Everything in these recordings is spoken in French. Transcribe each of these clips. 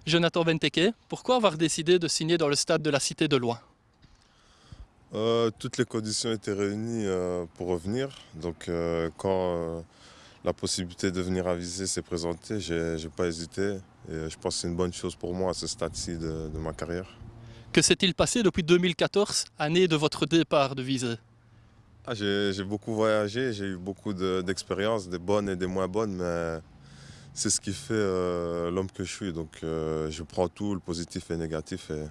Jonathan Benteke, pourquoi avoir décidé de signer dans le stade de la Cité de Loin? Toutes les conditions étaient réunies pour revenir. Donc quand la possibilité de venir à Visé s'est présentée, j'ai pas hésité. Et je pense que c'est une bonne chose pour moi à ce stade-ci de ma carrière. Que s'est-il passé depuis 2014, année de votre départ de Visé? J'ai beaucoup voyagé, j'ai eu beaucoup d'expériences, des bonnes et des moins bonnes, mais c'est ce qui fait l'homme que je suis. Donc je prends tout, le positif et le négatif. Et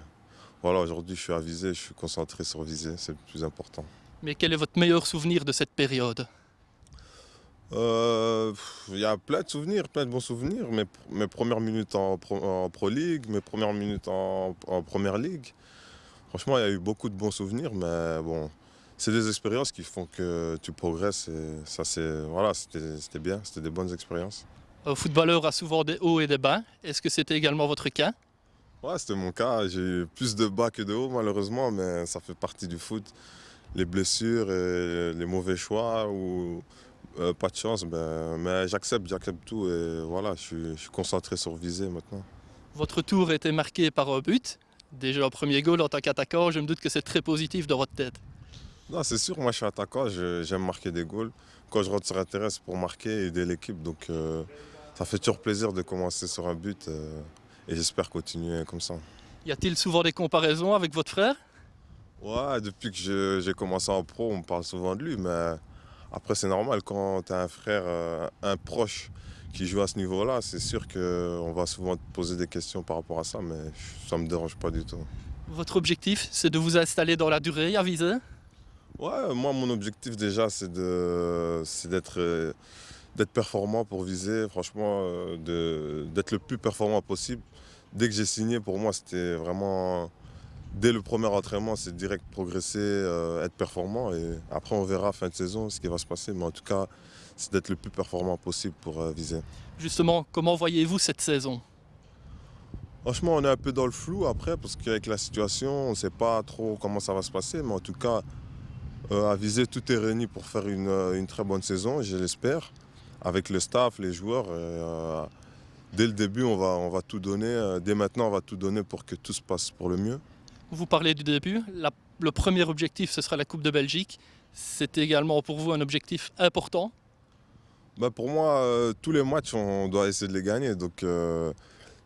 voilà, aujourd'hui je suis à Visé, je suis concentré sur Visé, c'est le plus important. Mais quel est votre meilleur souvenir de cette période? Il y a plein de souvenirs, plein de bons souvenirs. Mes premières minutes en Pro League, mes premières minutes en Première League. Franchement, il y a eu beaucoup de bons souvenirs, mais bon, c'est des expériences qui font que tu progresses et ça, voilà, c'était bien, c'était des bonnes expériences. Un footballeur a souvent des hauts et des bas. Est-ce que c'était également votre cas? Ouais, c'était mon cas. J'ai eu plus de bas que de hauts, malheureusement, mais ça fait partie du foot. Les blessures et les mauvais choix ou pas de chance, mais j'accepte tout et voilà, je suis concentré sur viser maintenant. Votre tour a été marqué par un but. Déjà un premier goal en tant qu'attaquant, je me doute que c'est très positif dans votre tête. Non, c'est sûr, moi je suis attaquant, j'aime marquer des goals. Quand je rentre sur un terrain, c'est pour marquer et aider l'équipe, donc ça fait toujours plaisir de commencer sur un but et j'espère continuer comme ça. Y a-t-il souvent des comparaisons avec votre frère? Ouais, depuis que j'ai commencé en pro, on me parle souvent de lui, mais après c'est normal quand tu as un frère, un proche qui joue à ce niveau-là, c'est sûr qu'on va souvent te poser des questions par rapport à ça, mais ça me dérange pas du tout. Votre objectif, c'est de vous installer dans la durée à Visé? Ouais, moi mon objectif déjà c'est d'être performant pour viser, franchement, d'être le plus performant possible. Dès que j'ai signé, pour moi, c'était vraiment, dès le premier entraînement, c'est direct progresser, être performant. Et après, on verra fin de saison ce qui va se passer. Mais en tout cas, c'est d'être le plus performant possible pour viser. Justement, comment voyez-vous cette saison? Franchement, on est un peu dans le flou après, parce qu'avec la situation, on ne sait pas trop comment ça va se passer. Mais en tout cas, à viser, tout est réuni pour faire une très bonne saison, je l'espère, avec le staff, les joueurs. Dès le début, on va tout donner. Dès maintenant, on va tout donner pour que tout se passe pour le mieux. Vous parlez du début. Le premier objectif, ce sera la Coupe de Belgique. C'est également pour vous un objectif important. Bah, pour moi, tous les matchs, on doit essayer de les gagner. Donc,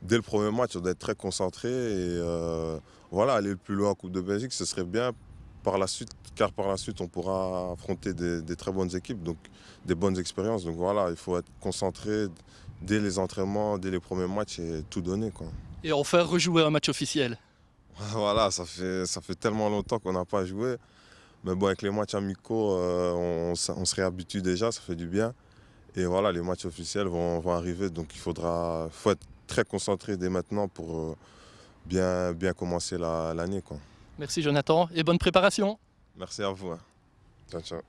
dès le premier match, on doit être très concentré. Et voilà, aller le plus loin en Coupe de Belgique, ce serait bien par la suite, car par la suite, on pourra affronter des très bonnes équipes, donc des bonnes expériences. Donc voilà, il faut être concentré dès les entraînements, dès les premiers matchs et tout donner, quoi. Et enfin rejouer un match officiel. Voilà, ça fait tellement longtemps qu'on n'a pas joué. Mais bon, avec les matchs amicaux, on se réhabitue déjà, ça fait du bien. Et voilà, les matchs officiels vont arriver, donc faut être très concentré dès maintenant pour bien commencer l'année, quoi. Merci Jonathan et bonne préparation. Merci à vous, hein. Ciao, ciao.